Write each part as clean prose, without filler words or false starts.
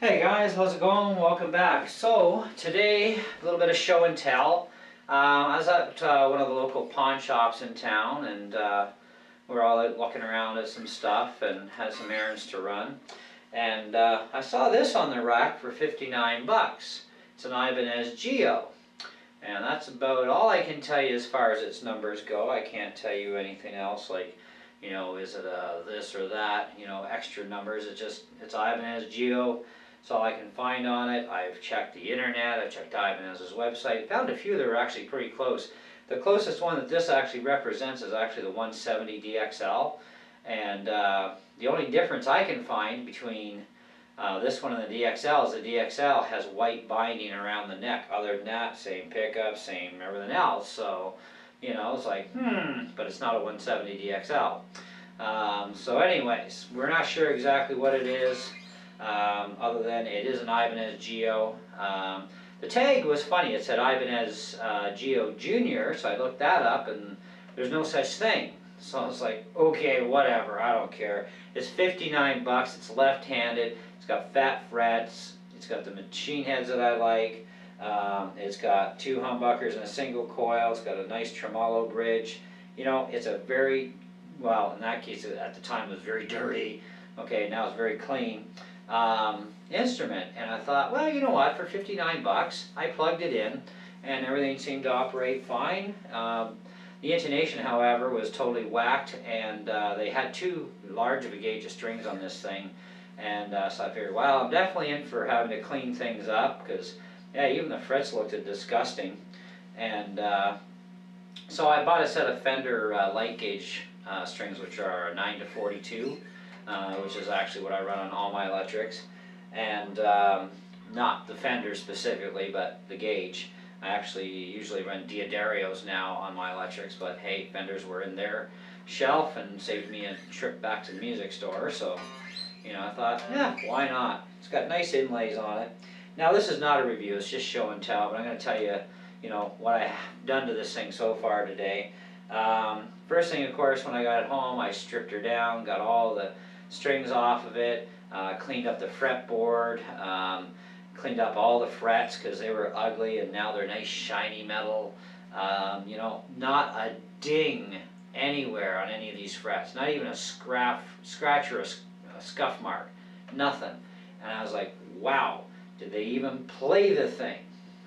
Hey guys, how's it going? Welcome back. So today, a little bit of show and tell. I was at one of the local pawn shops in town, and we're all out looking around at some stuff and had some errands to run. And I saw this on the rack for 59 bucks. It's an Ibanez Gio. And that's about all I can tell you as far as its numbers go. I can't tell you anything else like, is it this or that, extra numbers. It's Ibanez Gio. That's all I can find on it. I've checked the internet, I've checked Ibanez's website, found a few that are actually pretty close. The closest one that this actually represents is actually the 170 DXL. And the only difference I can find between this one and the DXL is the DXL has white binding around the neck. Other than that, same pickup, same everything else. So, it's like, but it's not a 170 DXL. So anyways, we're not sure exactly what it is, other than it is an Ibanez Gio. The tag was funny. It said Ibanez Gio Jr., so I looked that up, and there's no such thing. So I was like, okay, whatever, I don't care. It's 59 bucks, it's left-handed, it's got fat frets, it's got the machine heads that I like, it's got two humbuckers and a single coil, it's got a nice tremolo bridge. It's a very, well, in that case, at the time it was very dirty. Okay, now it's very clean instrument. And I thought, well, you know what, for 59 bucks, I plugged it in, and everything seemed to operate fine. The intonation, however, was totally whacked, and they had too large of a gauge of strings on this thing. And so I figured, well, I'm definitely in for having to clean things up, because, yeah, even the frets looked disgusting. And so I bought a set of Fender light gauge strings, which are 9 to 42, which is actually what I run on all my electrics. And not the Fender specifically, but the gauge. I actually usually run Diodarios now on my electrics, but hey, Fenders were in their shelf and saved me a trip back to the music store, so, I thought, yeah, why not? It's got nice inlays on it. Now, this is not a review, it's just show and tell, but I'm going to tell you, what I've done to this thing so far today. First thing, of course, when I got it home, I stripped her down, got all the strings off of it, cleaned up the fretboard, cleaned up all the frets because they were ugly, and now they're nice shiny metal. Not a ding anywhere on any of these frets, not even a scratch or a scuff mark, nothing. And I was like, wow, did they even play the thing?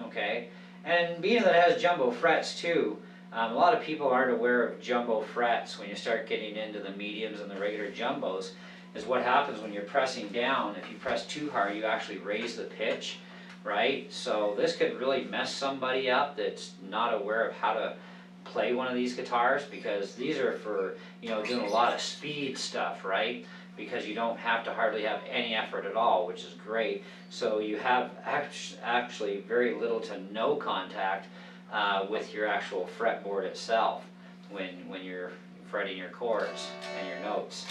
Okay, and being that it has jumbo frets too, a lot of people aren't aware of jumbo frets when you start getting into the mediums and the regular jumbos. Is what happens when you're pressing down. If you press too hard, you actually raise the pitch, right? So this could really mess somebody up that's not aware of how to play one of these guitars, because these are for, doing a lot of speed stuff, right? Because you don't have to hardly have any effort at all, which is great. So you have actually very little to no contact with your actual fretboard itself when you're fretting your chords and your notes.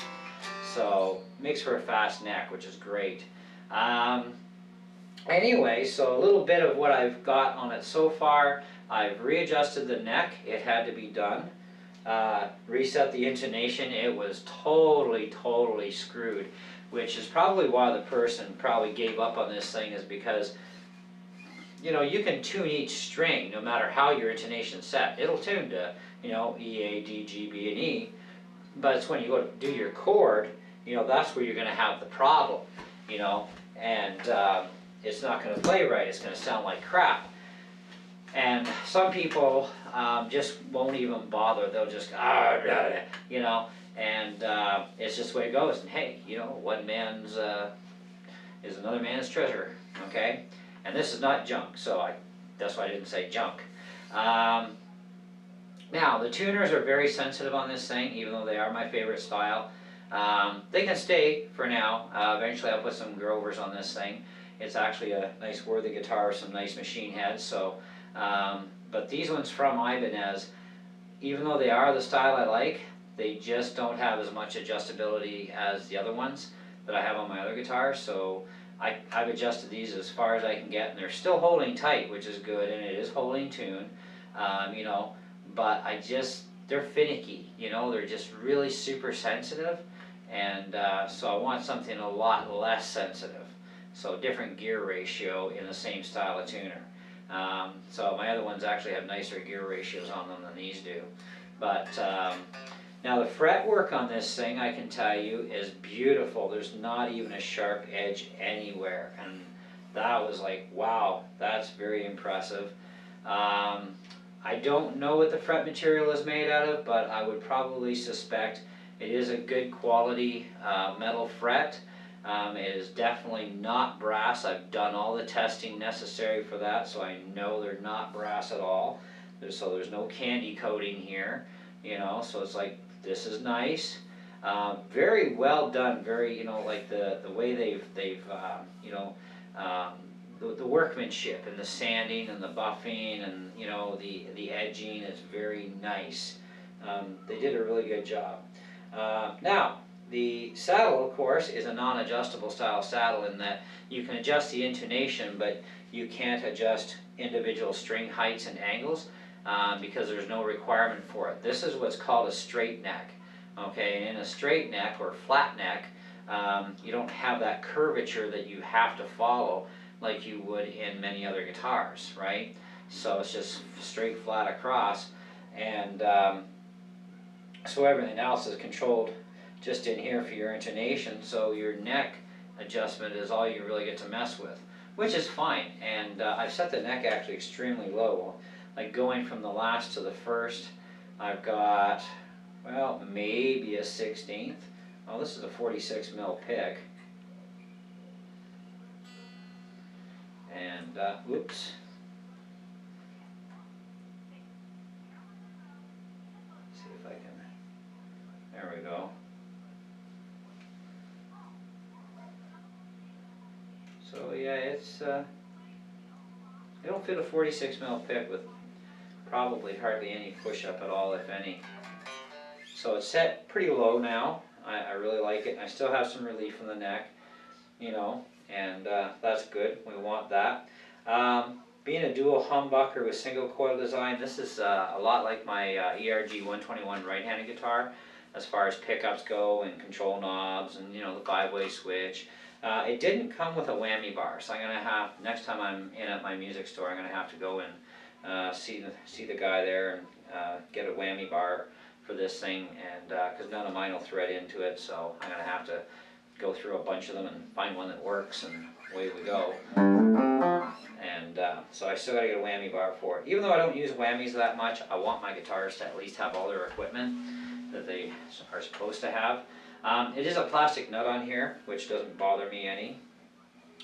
So makes for a fast neck, which is great. Anyway, so a little bit of what I've got on it so far. I've readjusted the neck. It had to be done. Reset the intonation. It was totally screwed, which is probably why the person probably gave up on this thing, is because you can tune each string no matter how your intonation's set. It'll tune to E, A, D, G, B, and E. But it's when you go to do your chord, that's where you're going to have the problem, and it's not going to play right. It's going to sound like crap. And some people just won't even bother. They'll just, and it's just the way it goes. And hey, one man's is another man's treasure, okay? And this is not junk, so that's why I didn't say junk. Now, the tuners are very sensitive on this thing, even though they are my favorite style. They can stay for now. Eventually I'll put some Grovers on this thing. It's actually a nice worthy guitar with some nice machine heads. So, but these ones from Ibanez, even though they are the style I like, they just don't have as much adjustability as the other ones that I have on my other guitars. So I've adjusted these as far as I can get, and they're still holding tight, which is good, and it is holding tune. But they're finicky, they're just really super sensitive, and so I want something a lot less sensitive. So different gear ratio in the same style of tuner. So my other ones actually have nicer gear ratios on them than these do. But now the fretwork on this thing, I can tell you, is beautiful. There's not even a sharp edge anywhere, and that was like, wow, that's very impressive. I don't know what the fret material is made out of, but I would probably suspect it is a good quality metal fret. It is definitely not brass. I've done all the testing necessary for that, so I know they're not brass at all. So there's no candy coating here, you know, so it's like, this is nice. Very well done, very, you know, like the way they've you know, the workmanship and the sanding and the buffing and, you know, the edging is very nice. They did a really good job. Now, the saddle, of course, is a non-adjustable style saddle in that you can adjust the intonation, but you can't adjust individual string heights and angles because there's no requirement for it. This is what's called a straight neck. Okay, and in a straight neck or flat neck, you don't have that curvature that you have to follow like you would in many other guitars, right? So it's just straight flat across, and so everything else is controlled just in here for your intonation, so your neck adjustment is all you really get to mess with, which is fine. And I've set the neck actually extremely low, like going from the last to the first, I've got, well, maybe a 1/16. Oh, this is a 46 mil pick. And, whoops. See if I can, there we go. So yeah, it's, it'll fit a 46 mil pick with probably hardly any push-up at all, if any. So it's set pretty low now. I really like it. I still have some relief in the neck, you know, and that's good. We want that. Being a dual humbucker with single coil design, this is a lot like my ERG 121 right-handed guitar as far as pickups go and control knobs and, you know, the 5-way switch. It didn't come with a whammy bar, so I'm going to have, next time I'm in at my music store, I'm going to have to go and see the guy there and get a whammy bar for this thing, and because none of mine will thread into it, so I'm going to have to go through a bunch of them and find one that works, and away we go. And so I still got to get a whammy bar for it. Even though I don't use whammies that much, I want my guitars to at least have all their equipment that they are supposed to have. It is a plastic nut on here, which doesn't bother me any.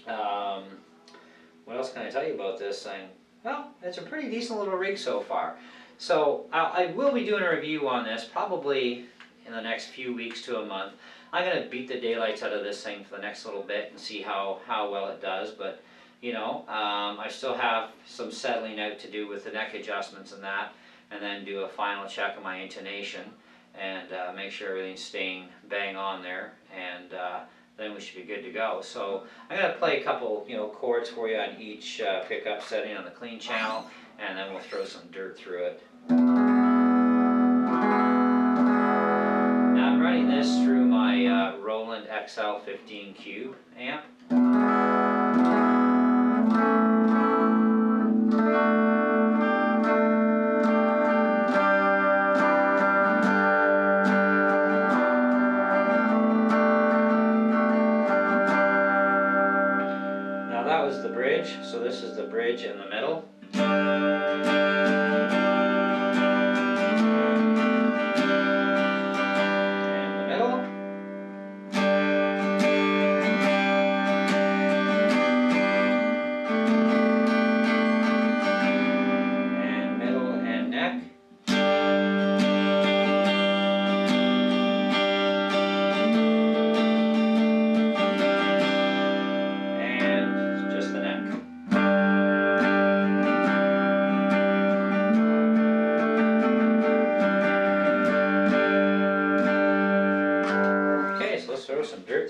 What else can I tell you about this thing? Well, it's a pretty decent little rig so far. So I will be doing a review on this probably in the next few weeks to a month. I'm going to beat the daylights out of this thing for the next little bit and see how well it does. But, you know, I still have some settling out to do with the neck adjustments and that, and then do a final check of my intonation and make sure everything's staying bang on there, and then we should be good to go. So I'm going to play a couple, you know, chords for you on each pickup setting on the clean channel, and then we'll throw some dirt through it. Now I'm running this through my Roland XL15 Cube amp. Now that was the bridge, so this is the bridge in the middle.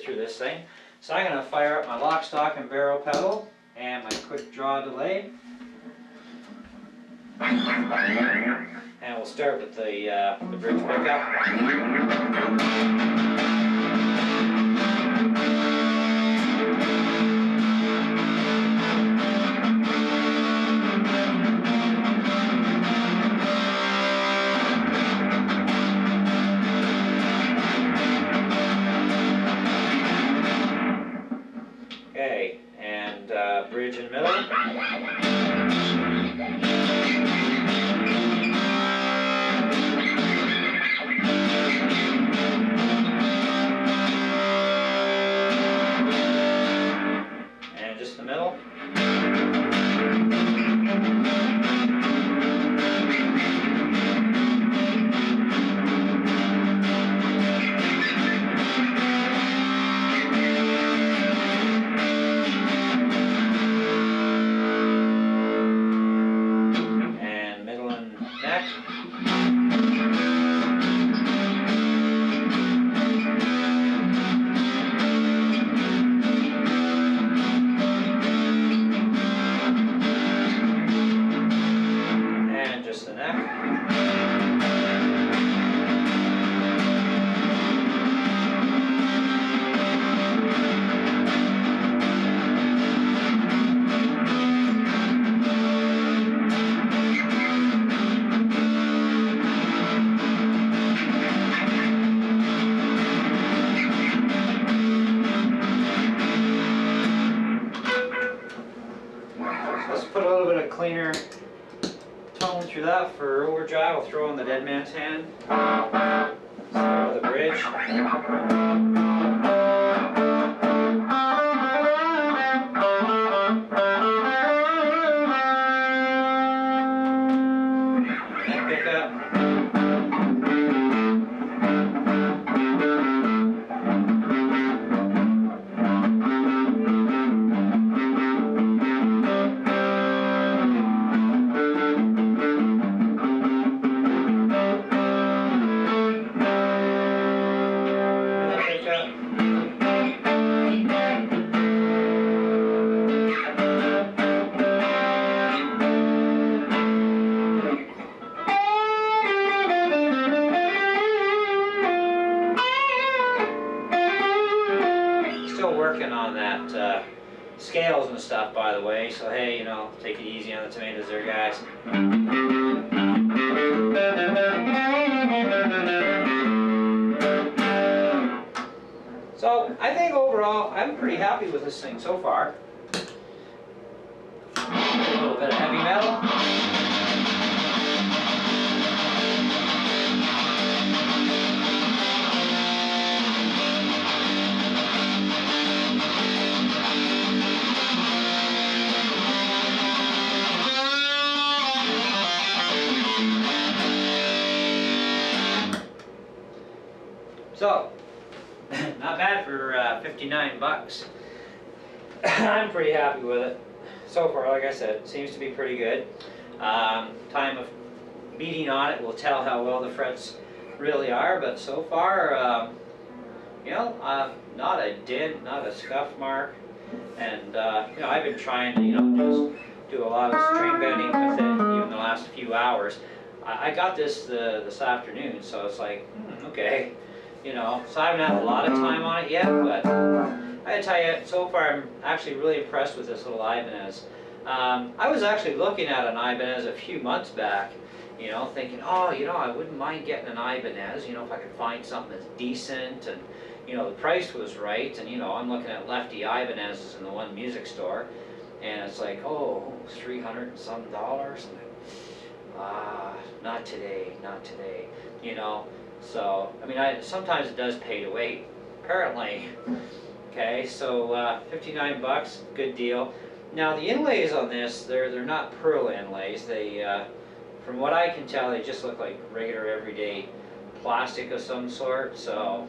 Through this thing. So I'm going to fire up my lock, stock, and barrel pedal and my quick draw delay. And we'll start with the bridge pickup. bridge in the middle. And just the middle. Let's put a little bit of cleaner tone through that for overdrive. I'll throw in the Dead Man's Hand. Start with the bridge. And pick up. Working on that scales and stuff, by the way, so hey, you know, take it easy on the tomatoes there, guys. So I think overall I'm pretty happy with this thing so far. A little bit of heavy metal. So, not bad for 59 bucks. I'm pretty happy with it. So far, like I said, it seems to be pretty good. Time of beating on it will tell how well the frets really are, but so far, you know, not a dent, not a scuff mark. And, you know, I've been trying to, you know, just do a lot of string bending with it, even the last few hours. I got this this afternoon, so it's like, okay. You know, so I haven't had a lot of time on it yet, but I gotta tell you, so far I'm actually really impressed with this little Ibanez. I was actually looking at an Ibanez a few months back, you know, thinking, oh, you know, I wouldn't mind getting an Ibanez, you know, if I could find something that's decent, and, you know, the price was right, and, you know, I'm looking at lefty Ibanez's in the one music store, and it's like, oh, $300 and some dollars, and not today, not today, you know. So, I mean, sometimes it does pay to wait, apparently. Okay, so 59 bucks, good deal. Now the inlays on this, they're not pearl inlays. They, from what I can tell, they just look like regular everyday plastic of some sort. So,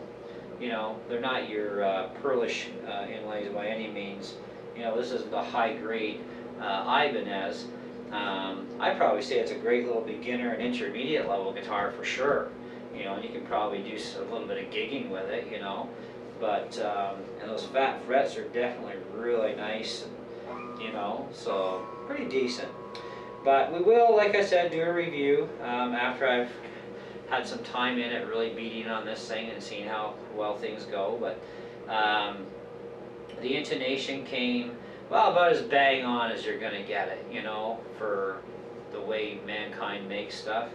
you know, they're not your pearlish inlays by any means. You know, this isn't a high-grade Ibanez. I'd probably say it's a great little beginner and intermediate level guitar for sure. You know, and you can probably do a little bit of gigging with it, you know. But, and those fat frets are definitely really nice, and, you know, so pretty decent. But we will, like I said, do a review after I've had some time in it, really beating on this thing and seeing how well things go. But the intonation came, well, about as bang on as you're going to get it, you know, for the way Mankind makes stuff.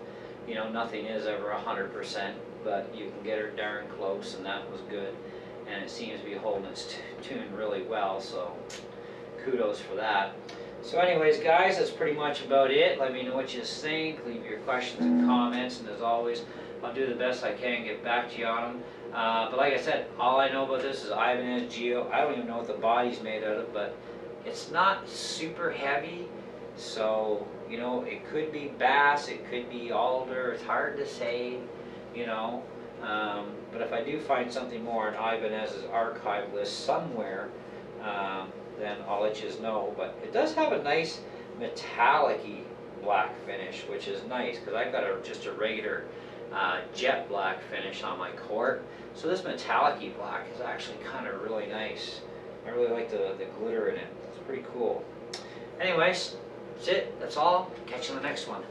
You know, nothing is ever 100%, but you can get her darn close, and that was good. And it seems to be holding its tune really well, so kudos for that. So anyways, guys, that's pretty much about it. Let me know what you think. Leave your questions and comments, and as always, I'll do the best I can get back to you on them. But like I said, all I know about this is Ibanez Gio. I don't even know what the body's made out of, but it's not super heavy. So, you know, it could be bass, it could be alder. It's hard to say, you know. But if I do find something more in Ibanez's archive list somewhere, then I'll let you know. But it does have a nice metallic-y black finish, which is nice because I've got just a regular jet black finish on my quart. So this metallic-y black is actually kind of really nice. I really like the glitter in it. It's pretty cool. Anyways, that's it. That's all. Catch you in the next one.